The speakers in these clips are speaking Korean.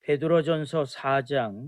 베드로전서 4장.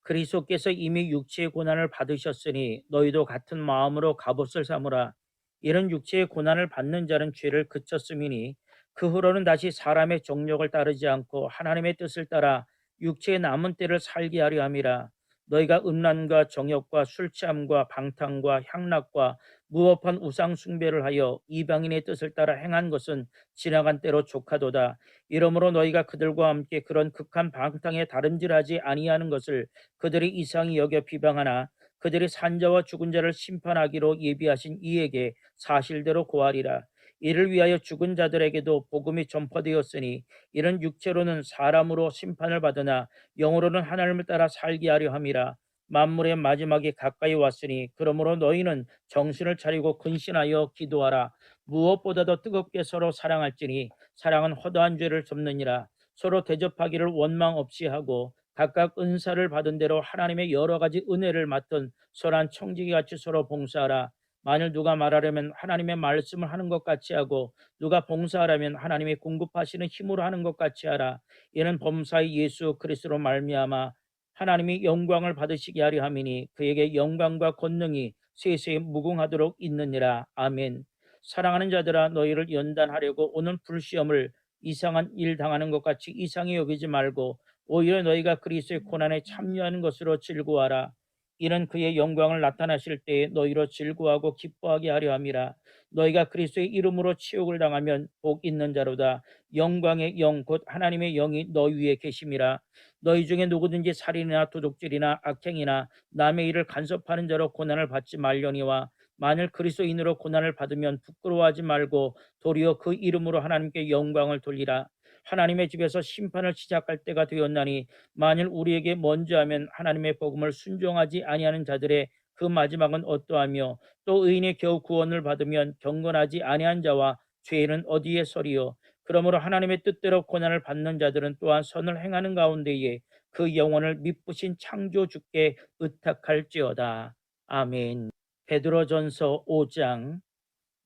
그리스도께서 이미 육체의 고난을 받으셨으니 너희도 같은 마음으로 갑옷을 삼으라. 이런 육체의 고난을 받는 자는 죄를 그쳤음이니 그 후로는 다시 사람의 정욕을 따르지 않고 하나님의 뜻을 따라 육체의 남은 때를 살게 하려 함이라. 너희가 음란과 정욕과 술 취함과 방탕과 향락과 무법한 우상 숭배를 하여 이방인의 뜻을 따라 행한 것은 지나간 때로 족하도다. 이러므로 너희가 그들과 함께 그런 극한 방탕에 다름질하지 아니하는 것을 그들이 이상히 여겨 비방하나 그들이 산자와 죽은 자를 심판하기로 예비하신 이에게 사실대로 고하리라. 이를 위하여 죽은 자들에게도 복음이 전파되었으니 이런 육체로는 사람으로 심판을 받으나 영으로는 하나님을 따라 살게 하려 함이라. 만물의 마지막이 가까이 왔으니 그러므로 너희는 정신을 차리고 근신하여 기도하라. 무엇보다도 뜨겁게 서로 사랑할지니 사랑은 허다한 죄를 덮느니라. 서로 대접하기를 원망 없이 하고 각각 은사를 받은 대로 하나님의 여러 가지 은혜를 맡은 선한 청지기 같이 서로 봉사하라. 만일 누가 말하려면 하나님의 말씀을 하는 것 같이 하고 누가 봉사하려면 하나님의 공급하시는 힘으로 하는 것 같이 하라. 이는 범사의 예수 그리스도로 말미암아 하나님이 영광을 받으시게 하려 함이니 그에게 영광과 권능이 세세에 무궁하도록 있느니라. 아멘. 사랑하는 자들아, 너희를 연단하려고 오는 불시험을 이상한 일 당하는 것 같이 이상히 여기지 말고 오히려 너희가 그리스도의 고난에 참여하는 것으로 즐거워하라. 이는 그의 영광을 나타나실 때에 너희로 즐거워하고 기뻐하게 하려 함이라. 너희가 그리스도의 이름으로 치욕을 당하면 복 있는 자로다. 영광의 영 곧 하나님의 영이 너희 위에 계심이라. 너희 중에 누구든지 살인이나 도둑질이나 악행이나 남의 일을 간섭하는 자로 고난을 받지 말려니와 만일 그리스도인으로 고난을 받으면 부끄러워하지 말고 도리어 그 이름으로 하나님께 영광을 돌리라. 하나님의 집에서 심판을 시작할 때가 되었나니 만일 우리에게 먼저 하면 하나님의 복음을 순종하지 아니하는 자들의 그 마지막은 어떠하며 또 의인이 겨우 구원을 받으면 경건하지 아니한 자와 죄인은 어디에 서리요. 그러므로 하나님의 뜻대로 고난을 받는 자들은 또한 선을 행하는 가운데에 그 영혼을 미쁘신 창조주께 의탁할지어다. 아멘. 베드로전서 5장.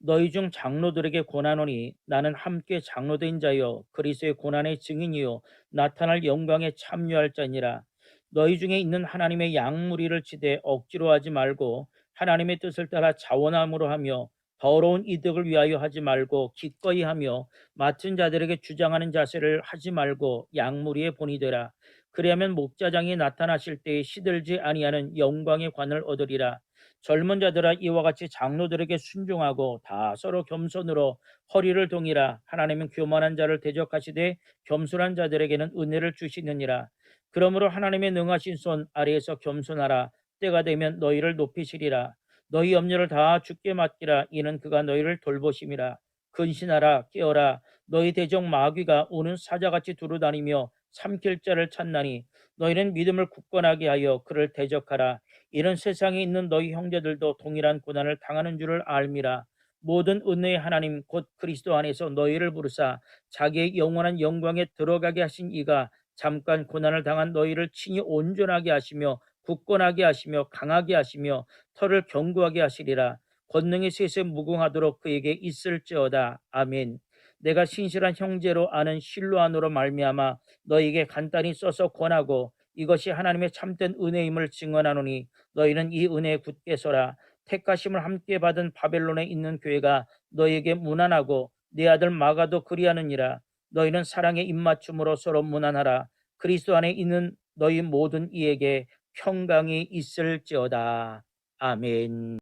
너희 중 장로들에게 권하노니 나는 함께 장로된 자여 그리스도의 고난의 증인이요 나타날 영광에 참여할 자니라. 너희 중에 있는 하나님의 양무리를 치되 억지로 하지 말고 하나님의 뜻을 따라 자원함으로 하며 더러운 이득을 위하여 하지 말고 기꺼이 하며 맡은 자들에게 주장하는 자세를 하지 말고 양무리의 본이 되라. 그리하면 목자장이 나타나실 때에 시들지 아니하는 영광의 관을 얻으리라. 젊은 자들아, 이와 같이 장로들에게 순종하고 다 서로 겸손으로 허리를 동이라. 하나님은 교만한 자를 대적하시되 겸손한 자들에게는 은혜를 주시느니라. 그러므로 하나님의 능하신 손 아래에서 겸손하라. 때가 되면 너희를 높이시리라. 너희 염려를 다 주께 맡기라. 이는 그가 너희를 돌보심이라. 근신하라. 깨어라. 너희 대적 마귀가 오는 사자같이 두루다니며 삼킬 자를 찾나니 너희는 믿음을 굳건하게 하여 그를 대적하라. 이런 세상에 있는 너희 형제들도 동일한 고난을 당하는 줄을 알미라. 모든 은혜의 하나님 곧 그리스도 안에서 너희를 부르사 자기의 영원한 영광에 들어가게 하신 이가 잠깐 고난을 당한 너희를 친히 온전하게 하시며 굳건하게 하시며 강하게 하시며 털을 견고하게 하시리라. 권능이 셋에 무궁하도록 그에게 있을지어다. 아멘. 내가 신실한 형제로 아는 실로 안으로 말미암아 너희에게 간단히 써서 권하고 이것이 하나님의 참된 은혜임을 증언하노니 너희는 이 은혜에 굳게 서라. 택하심을 함께 받은 바벨론에 있는 교회가 너희에게 무난하고 네 아들 마가도 그리하느니라. 너희는 사랑의 입맞춤으로 서로 무난하라. 그리스도 안에 있는 너희 모든 이에게 평강이 있을지어다. 아멘.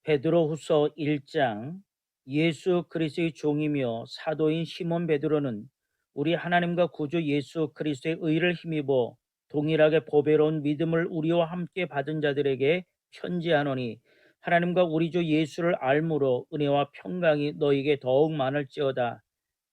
베드로후서 1장. 예수 그리스도의 종이며 사도인 시몬 베드로는 우리 하나님과 구주 예수 그리스도의 의를 힘입어 동일하게 보배로운 믿음을 우리와 함께 받은 자들에게 편지하노니 하나님과 우리 주 예수를 알므로 은혜와 평강이 너희에게 더욱 많을지어다.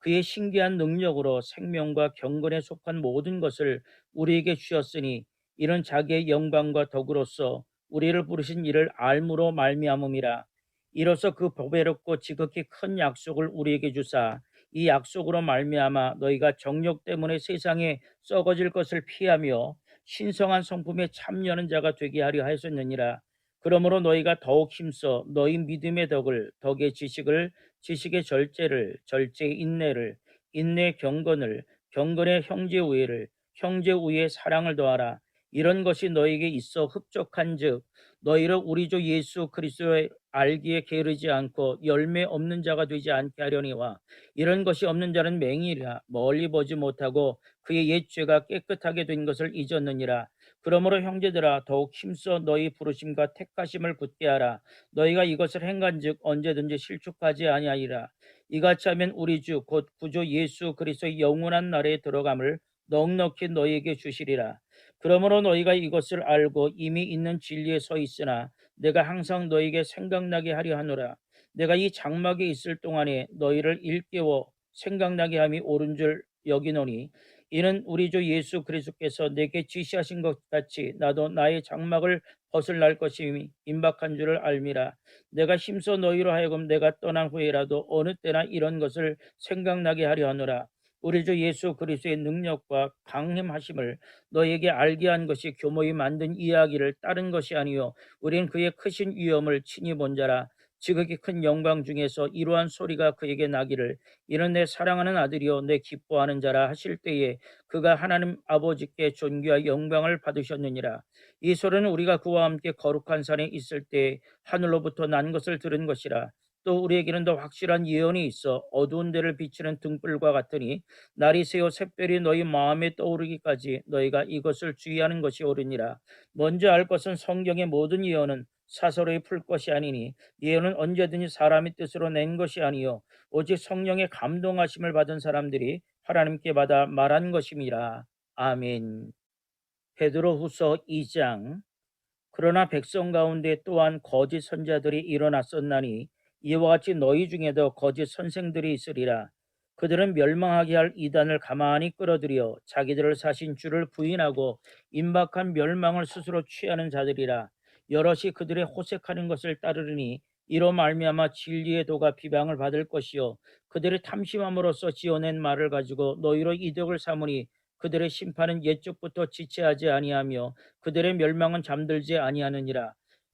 그의 신기한 능력으로 생명과 경건에 속한 모든 것을 우리에게 주셨으니 이는 자기의 영광과 덕으로서 우리를 부르신 이를 알므로 말미암음이라. 이로써 그 보배롭고 지극히 큰 약속을 우리에게 주사 이 약속으로 말미암아 너희가 정욕 때문에 세상에 썩어질 것을 피하며 신성한 성품에 참여하는 자가 되게 하려 하였느니라. 그러므로 너희가 더욱 힘써 너희 믿음의 덕을, 덕의 지식을, 지식의 절제를, 절제의 인내를, 인내의 경건을, 경건의 형제 우애를, 형제 우애의 사랑을 더하라. 이런 것이 너에게 있어 흡족한즉 너희를 우리 주 예수 그리스도의 알기에 게으르지 않고 열매 없는 자가 되지 않게 하려니와 이런 것이 없는 자는 맹인이라 멀리 보지 못하고 그의 옛 죄가 깨끗하게 된 것을 잊었느니라. 그러므로 형제들아 더욱 힘써 너희 부르심과 택하심을 굳게 하라. 너희가 이것을 행한즉 언제든지 실족하지 아니하리라. 이같이 하면 우리 주 곧 구주 예수 그리스도의 영원한 나라에 들어감을 넉넉히 너희에게 주시리라. 그러므로 너희가 이것을 알고 이미 있는 진리에 서 있으나 내가 항상 너희에게 생각나게 하려 하노라. 내가 이 장막에 있을 동안에 너희를 일깨워 생각나게 함이 옳은 줄 여기노니 이는 우리 주 예수 그리스도께서 내게 지시하신 것 같이 나도 나의 장막을 벗을 것임이 임박한 줄을 알미라. 내가 힘써 너희로 하여금 내가 떠난 후에라도 어느 때나 이런 것을 생각나게 하려 하노라. 우리 주 예수 그리스도의 능력과 강림하심을 너에게 알게 한 것이 교모이 만든 이야기를 따른 것이 아니요 우린 그의 크신 위엄을 친히 본 자라. 지극히 큰 영광 중에서 이러한 소리가 그에게 나기를 이는 내 사랑하는 아들이요 내 기뻐하는 자라 하실 때에 그가 하나님 아버지께 존귀와 영광을 받으셨느니라. 이 소리는 우리가 그와 함께 거룩한 산에 있을 때 하늘로부터 난 것을 들은 것이라. 또 우리에게는 더 확실한 예언이 있어 어두운 데를 비추는 등불과 같으니 날이 새어 샛별이 너희 마음에 떠오르기까지 너희가 이것을 주의하는 것이 옳으니라. 먼저 알 것은 성경의 모든 예언은 사서로이 풀 것이 아니니 예언은 언제든지 사람의 뜻으로 낸 것이 아니요 오직 성령의 감동하심을 받은 사람들이 하나님께 받아 말한 것임이라. 아멘. 베드로후서 2장. 그러나 백성 가운데 또한 거짓 선자들이 일어났었나니 이와 같이 너희 중에도 거짓 선생들이 있으리라. 그들은 멸망하게 할 이단을 가만히 끌어들여 자기들을 사신 주를 부인하고 임박한 멸망을 스스로 취하는 자들이라. 여럿이 그들의 호색하는 것을 따르니 이로 말미암아 진리의 도가 비방을 받을 것이요 그들의 탐심함으로써 지어낸 말을 가지고 너희로 이득을 삼으니 그들의 심판은 옛적부터 지체하지 아니하며 그들의 멸망은 잠들지 아니하느니라.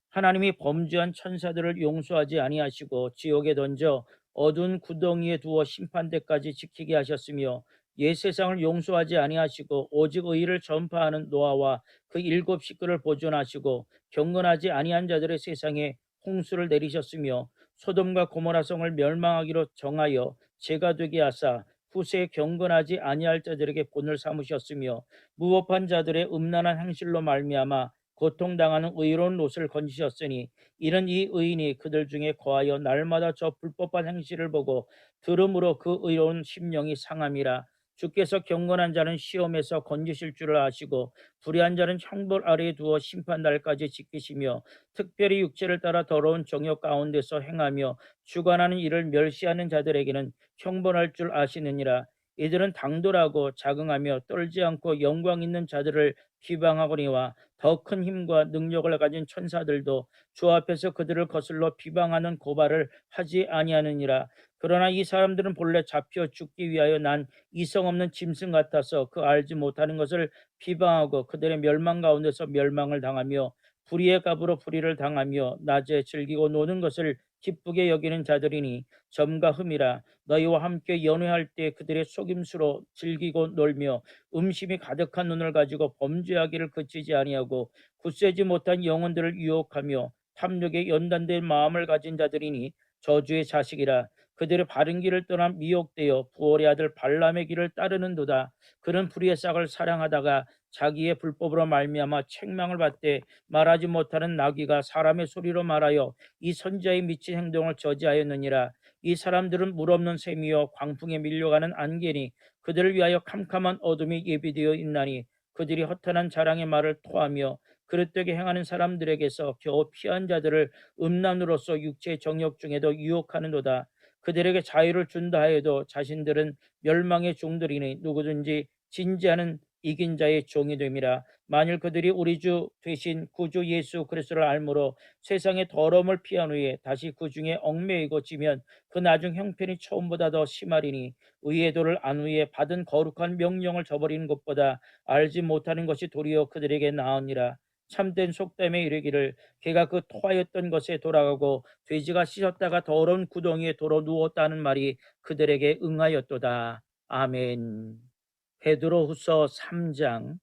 하나님이 범죄한 천사들을 용서하지 아니하시고 지옥에 던져 어두운 구덩이에 두어 심판대까지 지키게 하셨으며 옛 세상을 용서하지 아니하시고 오직 의를 전파하는 노아와 그 일곱 식구를 보존하시고 경건하지 아니한 자들의 세상에 홍수를 내리셨으며 소돔과 고모라 성을 멸망하기로 정하여 죄가 되게 하사 후세에 경건하지 아니할 자들에게 본을 삼으셨으며 무법한 자들의 음란한 행실로 말미암아 고통당하는 의로운 롯을 건지셨으니 이는 이 의인이 그들 중에 거하여 날마다 저 불법한 행실을 보고 들음으로 그 의로운 심령이 상함이라. 주께서 경건한 자는 시험에서 건지실 줄을 아시고 불의한 자는 형벌 아래에 두어 심판날까지 지키시며 특별히 육체를 따라 더러운 정욕 가운데서 행하며 주관하는 일을 멸시하는 자들에게는 형벌할 줄 아시느니라. 이들은 당돌하고 자긍하며 떨지 않고 영광 있는 자들을 비방하거니와 더 큰 힘과 능력을 가진 천사들도 주 앞에서 그들을 거슬러 비방하는 고발을 하지 아니하느니라. 그러나 이 사람들은 본래 잡혀 죽기 위하여 난 이성 없는 짐승 같아서 그 알지 못하는 것을 비방하고 그들의 멸망 가운데서 멸망을 당하며 불의의 값으로 불의를 당하며 낮에 즐기고 노는 것을 기쁘게 여기는 자들이니 점과 흠이라. 너희와 함께 연회할 때 그들의 속임수로 즐기고 놀며 음심이 가득한 눈을 가지고 범죄하기를 그치지 아니하고 굳세지 못한 영혼들을 유혹하며 탐욕에 연단된 마음을 가진 자들이니 저주의 자식이라. 그들의 바른 길을 떠나 미혹되어 부올의 아들 발람의 길을 따르는도다. 그는 불의의 싹을 사랑하다가 자기의 불법으로 말미암아 책망을 받되 말하지 못하는 나귀가 사람의 소리로 말하여 이 선지자의 미친 행동을 저지하였느니라. 이 사람들은 물 없는 샘이요 광풍에 밀려가는 안개니 그들을 위하여 캄캄한 어둠이 예비되어 있나니 그들이 허탄한 자랑의 말을 토하며 그릇되게 행하는 사람들에게서 겨우 피한 자들을 음란으로서 육체의 정욕 중에도 유혹하는도다. 그들에게 자유를 준다 하여도 자신들은 멸망의 종들이니 누구든지 진지하는 이긴 자의 종이 됨이라. 만일 그들이 우리 주 되신 구주 예수 그리스도를 알므로 세상의 더러움을 피한 후에 다시 그 중에 얽매이고 지면 그 나중 형편이 처음보다 더 심하리니 의의 도를 안 후에 받은 거룩한 명령을 저버리는 것보다 알지 못하는 것이 도리어 그들에게 나으니라. 참된 속담에 이르기를 개가 그 토하였던 것에 돌아가고 돼지가 씻었다가 더러운 구덩이에 돌아 누웠다는 말이 그들에게 응하였도다. 아멘. 베드로후서 3장.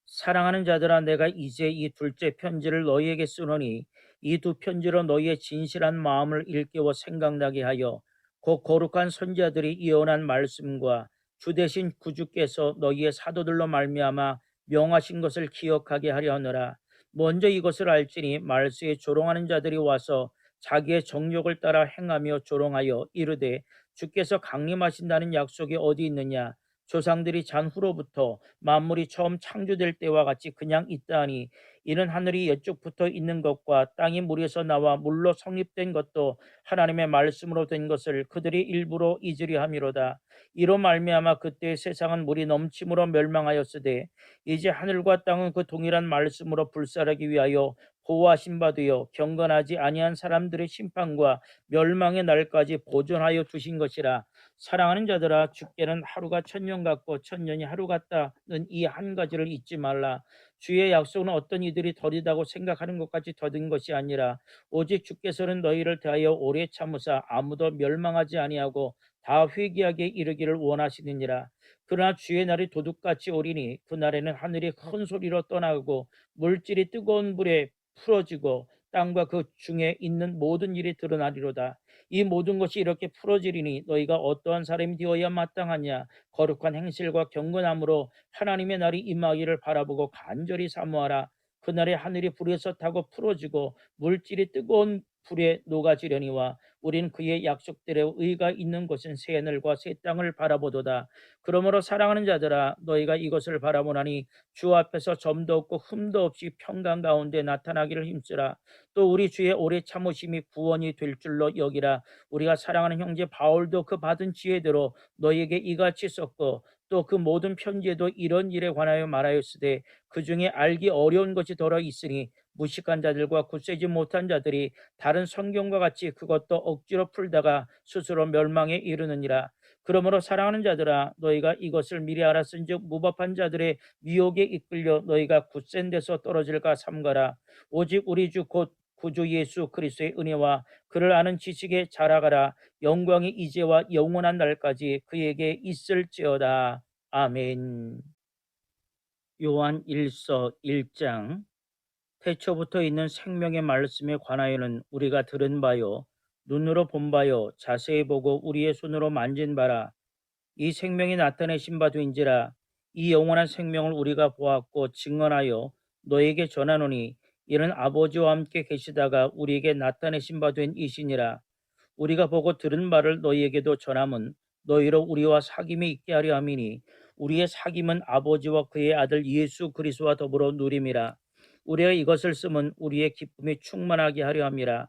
사랑하는 자들아, 내가 이제 이 둘째 편지를 너희에게 쓰노니 이 두 편지로 너희의 진실한 마음을 일깨워 생각나게 하여 곧 거룩한 선지자들이 예언한 말씀과 주 대신 구주께서 너희의 사도들로 말미암아 명하신 것을 기억하게 하려 하노라. 먼저 이것을 알지니 말세에 조롱하는 자들이 와서 자기의 정욕을 따라 행하며 조롱하여 이르되 주께서 강림하신다는 약속이 어디 있느냐. 조상들이 잔 후로부터 만물이 처음 창조될 때와 같이 그냥 있다하니 이는 하늘이 여쪽부터 있는 것과 땅이 물에서 나와 물로 성립된 것도 하나님의 말씀으로 된 것을 그들이 일부러 잊으려 함이로다. 이로 말미암아 그때 세상은 물이 넘침으로 멸망하였으되 이제 하늘과 땅은 그 동일한 말씀으로 불살하기 위하여 보호하신 바 되어 경건하지 아니한 사람들의 심판과 멸망의 날까지 보존하여 두신 것이라. 사랑하는 자들아, 주께는 하루가 천년 같고 천년이 하루 같다는 이 한 가지를 잊지 말라. 주의 약속은 어떤 이들이 더디다고 생각하는 것까지 더딘 것이 아니라 오직 주께서는 너희를 대하여 오래 참으사 아무도 멸망하지 아니하고 다 회개하게 이르기를 원하시느니라. 그러나 주의 날이 도둑같이 오리니 그날에는 하늘이 큰 소리로 떠나고 물질이 뜨거운 불에 풀어지고 땅과 그 중에 있는 모든 일이 드러나리로다. 이 모든 것이 이렇게 풀어지리니 너희가 어떠한 사람이 되어야 마땅하냐. 거룩한 행실과 경건함으로 하나님의 날이 임하기를 바라보고 간절히 사모하라. 그날에 하늘이 불에서 타고 풀어지고 물질이 뜨거운 불에 녹아지려니와 우린 그의 약속대로 의가 있는 곳은 새 하늘과 새 땅을 바라보도다. 그러므로 사랑하는 자들아, 너희가 이것을 바라보나니 주 앞에서 점도 없고 흠도 없이 평강 가운데 나타나기를 힘쓰라. 또 우리 주의 오래 참으심이 구원이 될 줄로 여기라. 우리가 사랑하는 형제 바울도 그 받은 지혜대로 너희에게 이같이 썼고 또 그 모든 편지에도 이런 일에 관하여 말하였으되 그 중에 알기 어려운 것이 더러 있으니 무식한 자들과 굳세지 못한 자들이 다른 성경과 같이 그것도 억지로 풀다가 스스로 멸망에 이르느니라. 그러므로 사랑하는 자들아, 너희가 이것을 미리 알았은즉 무법한 자들의 미혹에 이끌려 너희가 굳센 데서 떨어질까 삼가라. 오직 우리 주 곧 구주 예수 그리스도의 은혜와 그를 아는 지식에 자라가라. 영광이 이제와 영원한 날까지 그에게 있을지어다. 아멘. 요한 1서 1장. 태초부터 있는 생명의 말씀에 관하여는 우리가 들은 바요 눈으로 본 바요 자세히 보고 우리의 손으로 만진 바라. 이 생명이 나타내신 바 된지라. 이 영원한 생명을 우리가 보았고 증언하여 너에게 전하노니 이는 아버지와 함께 계시다가 우리에게 나타내신 바 된 이시니라. 우리가 보고 들은 바를 너희에게도 전함은 너희로 우리와 사귐이 있게 하려 함이니 우리의 사귐은 아버지와 그의 아들 예수 그리스도와 더불어 누림이라. 우리가 이것을 쓰면 우리의 기쁨이 충만하게 하려 함이라.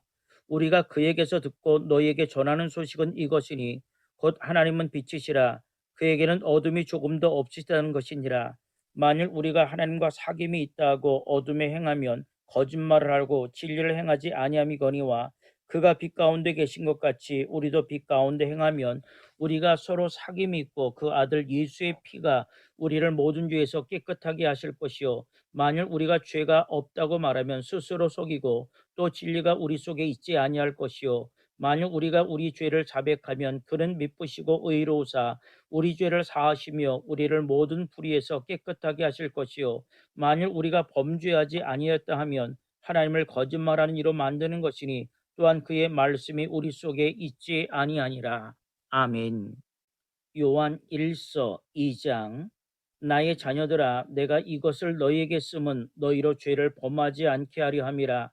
우리가 그에게서 듣고 너희에게 전하는 소식은 이것이니 곧 하나님은 빛이시라. 그에게는 어둠이 조금도 없으시다는 것이니라. 만일 우리가 하나님과 사귐이 있다 하고 어둠에 행하면 거짓말을 하고 진리를 행하지 아니함이거니와 그가 빛 가운데 계신 것 같이 우리도 빛 가운데 행하면 우리가 서로 사귐이 있고 그 아들 예수의 피가 우리를 모든 죄에서 깨끗하게 하실 것이요 만일 우리가 죄가 없다고 말하면 스스로 속이고 또 진리가 우리 속에 있지 아니할 것이요 만일 우리가 우리 죄를 자백하면 그는 미쁘시고 의로우사 우리 죄를 사하시며 우리를 모든 불의에서 깨끗하게 하실 것이요 만일 우리가 범죄하지 아니었다 하면 하나님을 거짓말하는 이로 만드는 것이니 또한 그의 말씀이 우리 속에 있지 아니하니라. 아멘. 요한 1서 2장. 나의 자녀들아, 내가 이것을 너희에게 쓰면 너희로 죄를 범하지 않게 하려 함이라.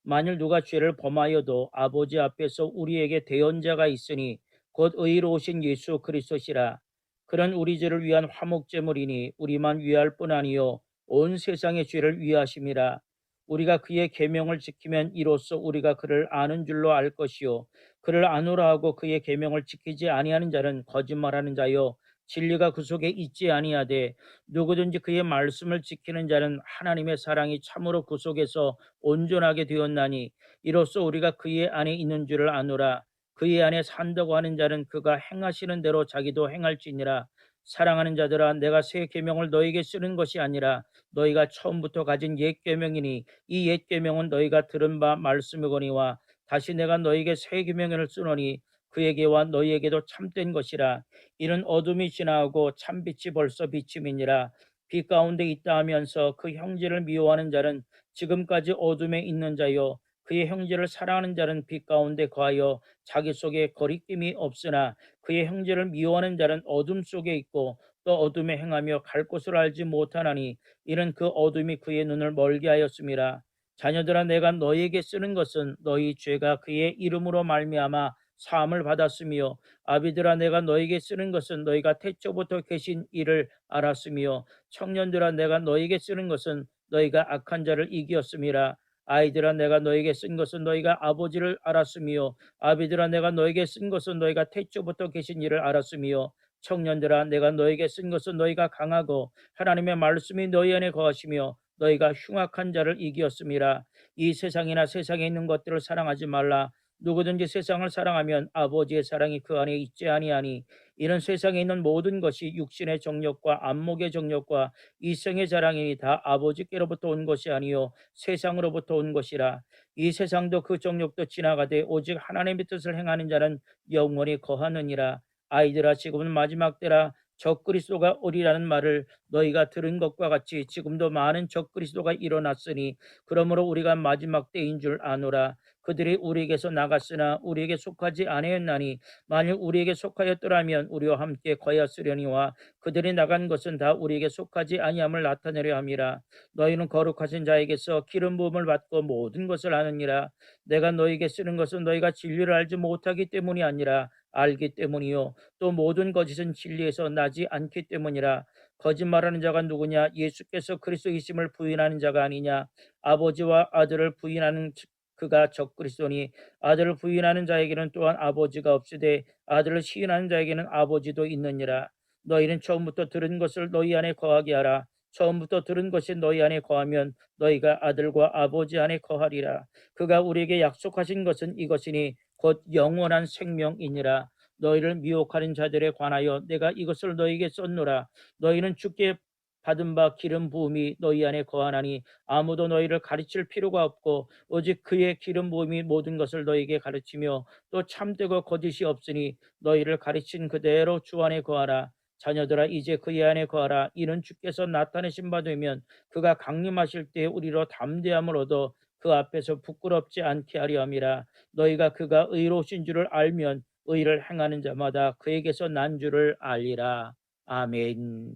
만일 누가 죄를 범하여도 아버지 앞에서 우리에게 대언자가 있으니 곧 의로우신 예수 그리스도시라. 그는 우리 죄를 위한 화목제물이니 우리만 위할 뿐 아니요 온 세상의 죄를 위하심이라. 우리가 그의 계명을 지키면 이로써 우리가 그를 아는 줄로 알 것이요 그를 아노라 하고 그의 계명을 지키지 아니하는 자는 거짓말하는 자요 진리가 그 속에 있지 아니하되 누구든지 그의 말씀을 지키는 자는 하나님의 사랑이 참으로 그 속에서 온전하게 되었나니 이로써 우리가 그의 안에 있는 줄을 아노라. 그의 안에 산다고 하는 자는 그가 행하시는 대로 자기도 행할지니라. 사랑하는 자들아, 내가 새 계명을 너에게 쓰는 것이 아니라 너희가 처음부터 가진 옛 계명이니 이 옛 계명은 너희가 들은 바 말씀이거니와 다시 내가 너에게 새 계명을 쓰노니 그에게와 너희에게도 참된 것이라. 이는 어둠이 지나가고 참빛이 벌써 비침이니라. 빛 가운데 있다 하면서 그 형제를 미워하는 자는 지금까지 어둠에 있는 자요, 그의 형제를 사랑하는 자는 빛 가운데 거하여 자기 속에 거리낌이 없으나 그의 형제를 미워하는 자는 어둠 속에 있고 또 어둠에 행하며 갈 곳을 알지 못하나니 이는 그 어둠이 그의 눈을 멀게 하였음이라. 자녀들아, 내가 너희에게 쓰는 것은 너희 죄가 그의 이름으로 말미암아 사함을 받았으며, 아비들아, 내가 너희에게 쓰는 것은 너희가 태초부터 계신 이를 알았으며, 청년들아, 내가 너희에게 쓰는 것은 너희가 악한 자를 이기었음이라. 아이들아, 내가 너희에게 쓴 것은 너희가 아버지를 알았으며, 아비들아, 내가 너희에게 쓴 것은 너희가 태초부터 계신 이를 알았으며, 청년들아, 내가 너희에게 쓴 것은 너희가 강하고 하나님의 말씀이 너희 안에 거하시며 너희가 흉악한 자를 이기었음이라. 이 세상이나 세상에 있는 것들을 사랑하지 말라. 누구든지 세상을 사랑하면 아버지의 사랑이 그 안에 있지 아니하니, 이는 세상에 있는 모든 것이 육신의 정욕과 안목의 정욕과 이성의 자랑이니 다 아버지께로부터 온 것이 아니요 세상으로부터 온 것이라. 이 세상도 그 정욕도 지나가되 오직 하나님의 뜻을 행하는 자는 영원히 거하느니라. 아이들아, 지금은 마지막 때라. 적그리스도가 오리라는 말을 너희가 들은 것과 같이 지금도 많은 적그리스도가 일어났으니 그러므로 우리가 마지막 때인 줄 아노라. 그들이 우리에게서 나갔으나 우리에게 속하지 아니하였나니 만일 우리에게 속하였더라면 우리와 함께 거하였으려니와 그들이 나간 것은 다 우리에게 속하지 아니함을 나타내려 함이라. 너희는 거룩하신 자에게서 기름 부음을 받고 모든 것을 아느니라. 내가 너희에게 쓰는 것은 너희가 진리를 알지 못하기 때문이 아니라 알기 때문이요 또 모든 거짓은 진리에서 나지 않기 때문이라. 거짓말하는 자가 누구냐? 예수께서 그리스도이심을 부인하는 자가 아니냐? 아버지와 아들을 부인하는 그가 적그리스도니, 아들을 부인하는 자에게는 또한 아버지가 없으되 아들을 시인하는 자에게는 아버지도 있느니라. 너희는 처음부터 들은 것을 너희 안에 거하게 하라. 처음부터 들은 것이 너희 안에 거하면 너희가 아들과 아버지 안에 거하리라. 그가 우리에게 약속하신 것은 이것이니 곧 영원한 생명이니라. 너희를 미혹하는 자들에 관하여 내가 이것을 너희에게 썼노라. 너희는 주께 받은 바 기름 부음이 너희 안에 거하나니 아무도 너희를 가르칠 필요가 없고 오직 그의 기름 부음이 모든 것을 너희에게 가르치며 또 참되고 거짓이 없으니 너희를 가르친 그대로 주 안에 거하라. 자녀들아, 이제 그의 안에 거하라. 이는 주께서 나타내신 바 되면 그가 강림하실 때 우리로 담대함을 얻어 그 앞에서 부끄럽지 않게 하려 함이라. 너희가 그가 의로우신 줄을 알면 의를 행하는 자마다 그에게서 난 줄을 알리라. 아멘.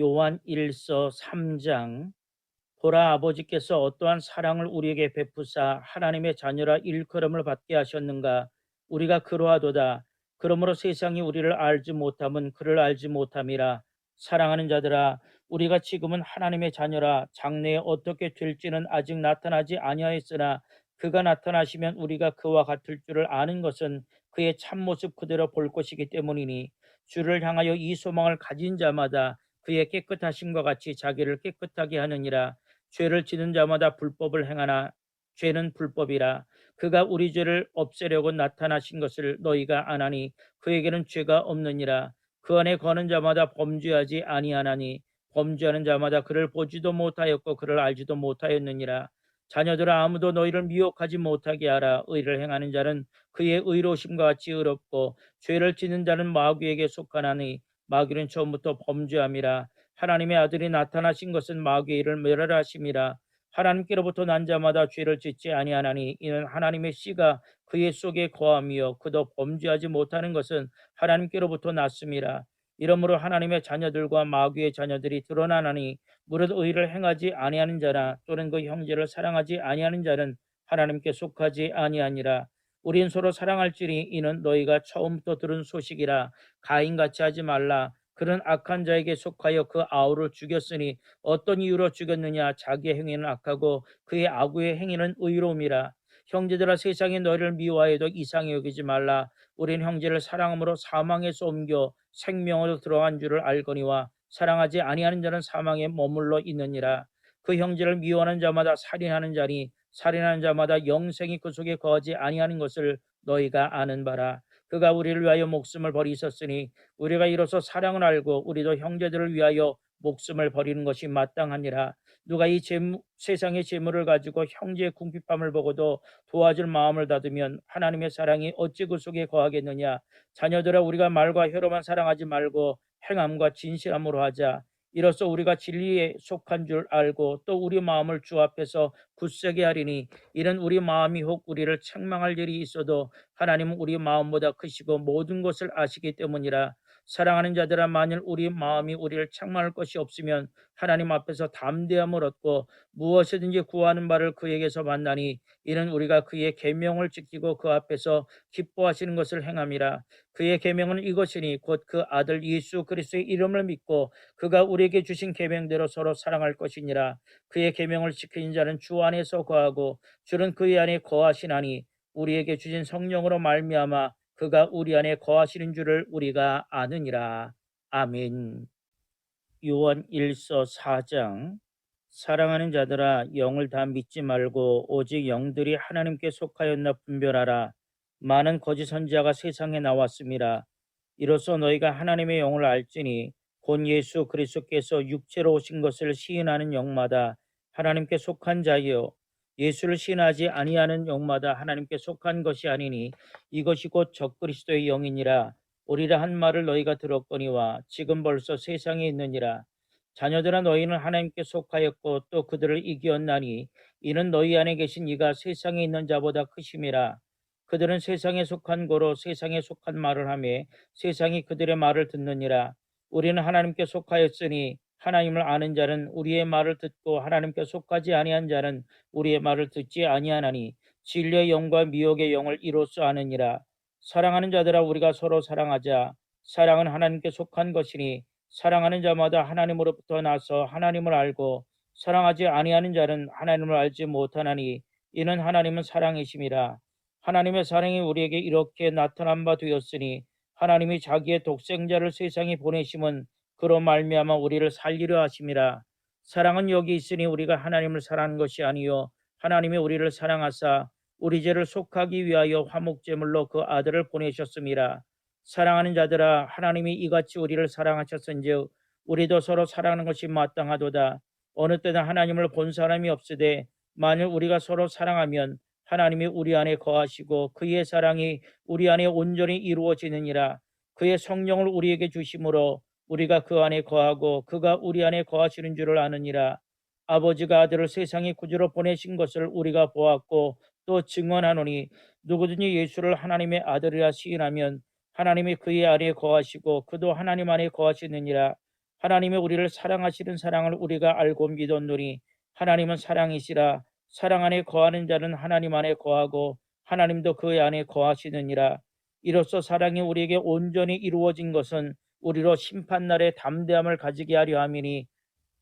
요한 1서 3장. 보라, 아버지께서 어떠한 사랑을 우리에게 베푸사 하나님의 자녀라 일컬음을 받게 하셨는가. 우리가 그러하도다. 그러므로 세상이 우리를 알지 못함은 그를 알지 못함이라. 사랑하는 자들아, 우리가 지금은 하나님의 자녀라. 장래에 어떻게 될지는 아직 나타나지 아니하였으나 그가 나타나시면 우리가 그와 같을 줄을 아는 것은 그의 참모습 그대로 볼 것이기 때문이니, 주를 향하여 이 소망을 가진 자마다 그의 깨끗하심과 같이 자기를 깨끗하게 하느니라. 죄를 지는 자마다 불법을 행하나 죄는 불법이라. 그가 우리 죄를 없애려고 나타나신 것을 너희가 아나니 그에게는 죄가 없느니라. 그 안에 거는 자마다 범죄하지 아니하나니 범죄하는 자마다 그를 보지도 못하였고 그를 알지도 못하였느니라. 자녀들아, 아무도 너희를 미혹하지 못하게 하라. 의를 행하는 자는 그의 의로우심과 같이 의롭고 죄를 지는 자는 마귀에게 속하나니 마귀는 처음부터 범죄함이라. 하나님의 아들이 나타나신 것은 마귀의 일을 멸하심이라. 하나님께로부터 난 자마다 죄를 짓지 아니하나니 이는 하나님의 씨가 그의 속에 거함이요 그도 범죄하지 못하는 것은 하나님께로부터 났음이라. 이러므로 하나님의 자녀들과 마귀의 자녀들이 드러나나니 무릇 의를 행하지 아니하는 자나 또는 그 형제를 사랑하지 아니하는 자는 하나님께 속하지 아니하니라. 우린 서로 사랑할지니 이는 너희가 처음부터 들은 소식이라. 가인같이 하지 말라. 그는 악한 자에게 속하여 그 아우를 죽였으니 어떤 이유로 죽였느냐? 자기의 행위는 악하고 그의 아구의 행위는 의로움이라. 형제들아, 세상이 너희를 미워해도 이상히 여기지 말라. 우린 형제를 사랑함으로 사망에서 옮겨 생명으로 들어간 줄을 알거니와 사랑하지 아니하는 자는 사망에 머물러 있느니라. 그 형제를 미워하는 자마다 살인하는 자니 살인하는 자마다 영생이 그 속에 거하지 아니하는 것을 너희가 아는 바라. 그가 우리를 위하여 목숨을 버리셨으니 우리가 이로써 사랑을 알고 우리도 형제들을 위하여 목숨을 버리는 것이 마땅하니라. 누가 이 세상의 재물을 가지고 형제의 궁핍함을 보고도 도와줄 마음을 닫으면 하나님의 사랑이 어찌 그 속에 거하겠느냐. 자녀들아, 우리가 말과 혀로만 사랑하지 말고 행함과 진실함으로 하자. 이로써 우리가 진리에 속한 줄 알고 또 우리 마음을 주 앞에서 굳세게 하리니, 이는 우리 마음이 혹 우리를 책망할 일이 있어도 하나님은 우리 마음보다 크시고 모든 것을 아시기 때문이라. 사랑하는 자들아, 만일 우리 마음이 우리를 책망할 것이 없으면 하나님 앞에서 담대함을 얻고 무엇이든지 구하는 바를 그에게서 만나니, 이는 우리가 그의 계명을 지키고 그 앞에서 기뻐하시는 것을 행함이라. 그의 계명은 이것이니 곧 그 아들 예수 그리스도의 이름을 믿고 그가 우리에게 주신 계명대로 서로 사랑할 것이니라. 그의 계명을 지키는 자는 주 안에서 거하고 주는 그의 안에 거하시나니, 우리에게 주신 성령으로 말미암아 그가 우리 안에 거하시는 줄을 우리가 아느니라. 아멘. 요한 1서 4장. 사랑하는 자들아, 영을 다 믿지 말고 오직 영들이 하나님께 속하였나 분별하라. 많은 거짓 선지자가 세상에 나왔습니다. 이로써 너희가 하나님의 영을 알지니 곧 예수 그리스도께서 육체로 오신 것을 시인하는 영마다 하나님께 속한 자요, 예수를 시인하지 아니하는 영마다 하나님께 속한 것이 아니니, 이것이 곧 적그리스도의 영이니라. 오리라 한 말을 너희가 들었거니와 지금 벌써 세상에 있느니라. 자녀들아, 너희는 하나님께 속하였고 또 그들을 이기었나니, 이는 너희 안에 계신 이가 세상에 있는 자보다 크심이라. 그들은 세상에 속한 거로 세상에 속한 말을 하며 세상이 그들의 말을 듣느니라. 우리는 하나님께 속하였으니 하나님을 아는 자는 우리의 말을 듣고 하나님께 속하지 아니한 자는 우리의 말을 듣지 아니하나니, 진리의 영과 미혹의 영을 이로써 아느니라. 사랑하는 자들아, 우리가 서로 사랑하자. 사랑은 하나님께 속한 것이니 사랑하는 자마다 하나님으로부터 나서 하나님을 알고, 사랑하지 아니하는 자는 하나님을 알지 못하나니, 이는 하나님은 사랑이심이라. 하나님의 사랑이 우리에게 이렇게 나타난 바 되었으니, 하나님이 자기의 독생자를 세상에 보내심은 그로 말미암아 우리를 살리려 하심이라. 사랑은 여기 있으니 우리가 하나님을 사랑하는 것이 아니요 하나님이 우리를 사랑하사 우리 죄를 속하기 위하여 화목제물로 그 아들을 보내셨음이라. 사랑하는 자들아, 하나님이 이같이 우리를 사랑하셨은즉 우리도 서로 사랑하는 것이 마땅하도다. 어느 때는 하나님을 본 사람이 없으되 만일 우리가 서로 사랑하면 하나님이 우리 안에 거하시고 그의 사랑이 우리 안에 온전히 이루어지느니라. 그의 성령을 우리에게 주심으로 우리가 그 안에 거하고 그가 우리 안에 거하시는 줄을 아느니라. 아버지가 아들을 세상에 구주로 보내신 것을 우리가 보았고 또 증언하노니, 누구든지 예수를 하나님의 아들이라 시인하면 하나님이 그의 안에 거하시고 그도 하나님 안에 거하시느니라. 하나님이 우리를 사랑하시는 사랑을 우리가 알고 믿었노니, 하나님은 사랑이시라. 사랑 안에 거하는 자는 하나님 안에 거하고 하나님도 그 안에 거하시느니라. 이로써 사랑이 우리에게 온전히 이루어진 것은 우리로 심판날에 담대함을 가지게 하려 함이니,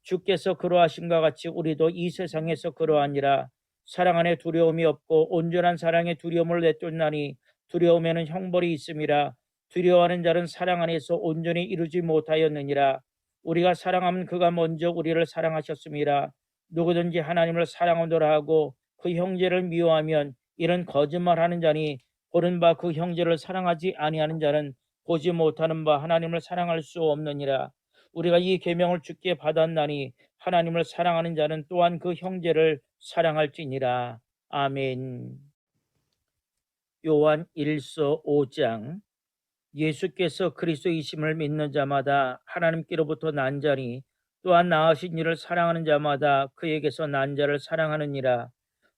주께서 그러하심과 같이 우리도 이 세상에서 그러하니라. 사랑 안에 두려움이 없고 온전한 사랑의 두려움을 내쫓나니, 두려움에는 형벌이 있음이라. 두려워하는 자는 사랑 안에서 온전히 이루지 못하였느니라. 우리가 사랑하면 그가 먼저 우리를 사랑하셨음이라. 누구든지 하나님을 사랑하노라 하고 그 형제를 미워하면 이는 거짓말하는 자니, 보는 바 그 형제를 사랑하지 아니하는 자는 보지 못하는 바 하나님을 사랑할 수 없느니라. 우리가 이 계명을 주께 받았나니, 하나님을 사랑하는 자는 또한 그 형제를 사랑할지니라. 아멘. 요한 1서 5장. 예수께서 그리스도이심을 믿는 자마다 하나님께로부터 난 자니, 또한 낳으신 이를 사랑하는 자마다 그에게서 난 자를 사랑하느니라.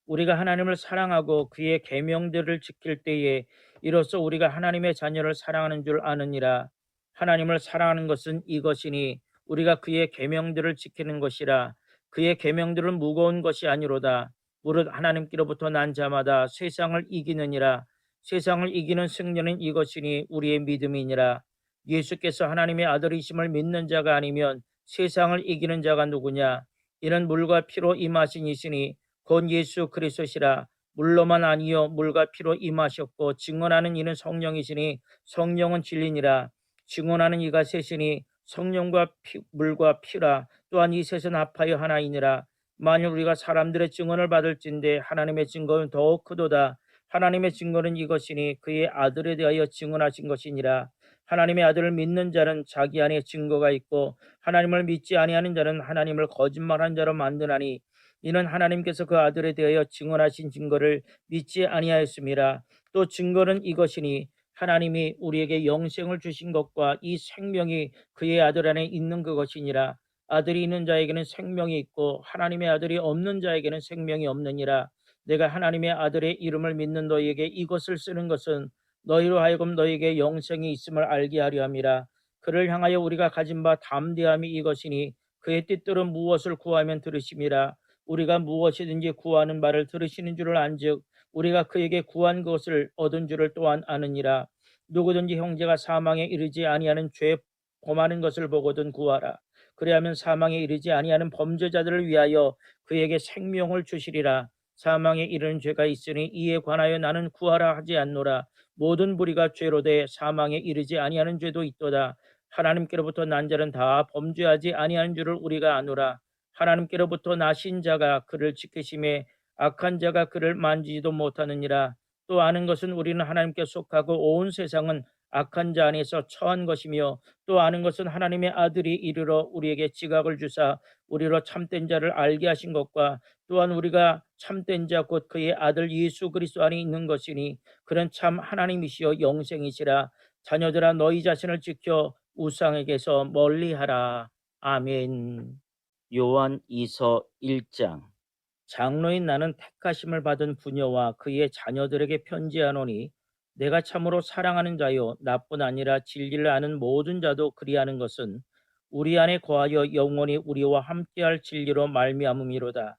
우리가 하나님을 사랑하고 그의 계명들을 지킬 때에 이로써 우리가 하나님의 자녀를 사랑하는 줄 아느니라. 하나님을 사랑하는 것은 이것이니 우리가 그의 계명들을 지키는 것이라. 그의 계명들은 무거운 것이 아니로다. 무릇 하나님께로부터 난 자마다 세상을 이기느니라. 세상을 이기는 승리는 이것이니 우리의 믿음이니라. 예수께서 하나님의 아들이심을 믿는 자가 아니면 세상을 이기는 자가 누구냐? 이는 물과 피로 임하신 이시니 곧 예수 그리스도시라. 물로만 아니요 물과 피로 임하셨고 증언하는 이는 성령이시니 성령은 진리니라. 증언하는 이가 셋이니 성령과 물과 피라. 또한 이 셋은 합하여 하나이니라. 만일 우리가 사람들의 증언을 받을진대 하나님의 증거는 더욱 크도다. 하나님의 증거는 이것이니 그의 아들에 대하여 증언하신 것이니라. 하나님의 아들을 믿는 자는 자기 안에 증거가 있고 하나님을 믿지 아니하는 자는 하나님을 거짓말한 자로 만드나니 이는 하나님께서 그 아들에 대하여 증언하신 증거를 믿지 아니하였습니다. 또 증거는 이것이니 하나님이 우리에게 영생을 주신 것과 이 생명이 그의 아들 안에 있는 그것이니라. 아들이 있는 자에게는 생명이 있고 하나님의 아들이 없는 자에게는 생명이 없느니라. 내가 하나님의 아들의 이름을 믿는 너희에게 이것을 쓰는 것은 너희로 하여금 너희에게 영생이 있음을 알게 하려 함이라. 그를 향하여 우리가 가진 바 담대함이 이것이니 그의 뜻대로 무엇을 구하면 들으심이라. 우리가 무엇이든지 구하는 바를 들으시는 줄을 안즉 우리가 그에게 구한 것을 얻은 줄을 또한 아느니라. 누구든지 형제가 사망에 이르지 아니하는 죄 범하는 것을 보거든 구하라. 그리하면 사망에 이르지 아니하는 범죄자들을 위하여 그에게 생명을 주시리라. 사망에 이르는 죄가 있으니 이에 관하여 나는 구하라 하지 않노라. 모든 무리가 죄로 돼 사망에 이르지 아니하는 죄도 있도다. 하나님께로부터 난 자는 다 범죄하지 아니하는 줄을 우리가 아노라. 하나님께로부터 나신 자가 그를 지키심에 악한 자가 그를 만지지도 못하느니라. 또 아는 것은 우리는 하나님께 속하고 온 세상은 악한 자 안에서 처한 것이며 또 아는 것은 하나님의 아들이 이르러 우리에게 지각을 주사 우리로 참된 자를 알게 하신 것과 또한 우리가 참된 자 곧 그의 아들 예수 그리스도 안에 있는 것이니 그는 참 하나님이시여 영생이시라. 자녀들아 너희 자신을 지켜 우상에게서 멀리하라. 아멘. 요한 2서 1장. 장로인 나는 택하심을 받은 부녀와 그의 자녀들에게 편지하노니 내가 참으로 사랑하는 자요 나뿐 아니라 진리를 아는 모든 자도 그리하는 것은 우리 안에 거하여 영원히 우리와 함께할 진리로 말미암음이로다.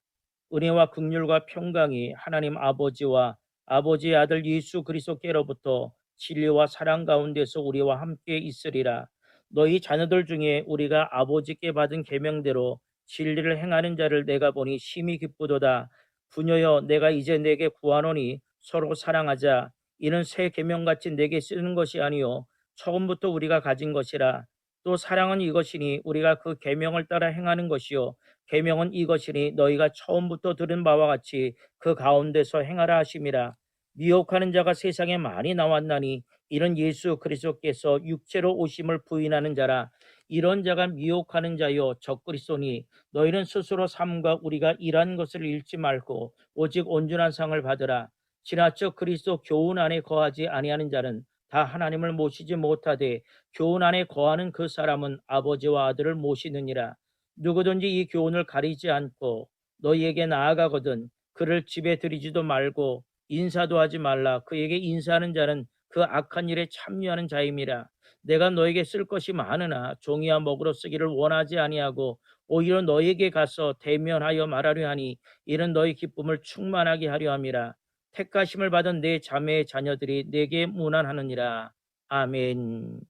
은혜와 긍휼과 평강이 하나님 아버지와 아버지의 아들 예수 그리스도께로부터 진리와 사랑 가운데서 우리와 함께 있으리라. 너희 자녀들 중에 우리가 아버지께 받은 계명대로 진리를 행하는 자를 내가 보니 심히 기쁘도다. 부녀여 내가 이제 내게 구하노니 서로 사랑하자. 이는 새 계명같이 내게 쓰는 것이 아니요 처음부터 우리가 가진 것이라. 또 사랑은 이것이니 우리가 그 계명을 따라 행하는 것이요 계명은 이것이니 너희가 처음부터 들은 바와 같이 그 가운데서 행하라 하심이라. 미혹하는 자가 세상에 많이 나왔나니 이는 예수 그리스도께서 육체로 오심을 부인하는 자라. 이런 자가 미혹하는 자요 적그리스도니 너희는 스스로 삶과 우리가 일한 것을 잃지 말고 오직 온전한 상을 받으라. 지나쳐 그리스도 교훈 안에 거하지 아니하는 자는 다 하나님을 모시지 못하되 교훈 안에 거하는 그 사람은 아버지와 아들을 모시느니라. 누구든지 이 교훈을 가리지 않고 너희에게 나아가거든 그를 집에 들이지도 말고 인사도 하지 말라. 그에게 인사하는 자는 그 악한 일에 참여하는 자임이라. 내가 너에게 쓸 것이 많으나 종이와 먹으로 쓰기를 원하지 아니하고 오히려 너에게 가서 대면하여 말하려 하니 이는 너희 기쁨을 충만하게 하려 함이라. 택하심을 받은 내 자매의 자녀들이 내게 문안하느니라. 아멘.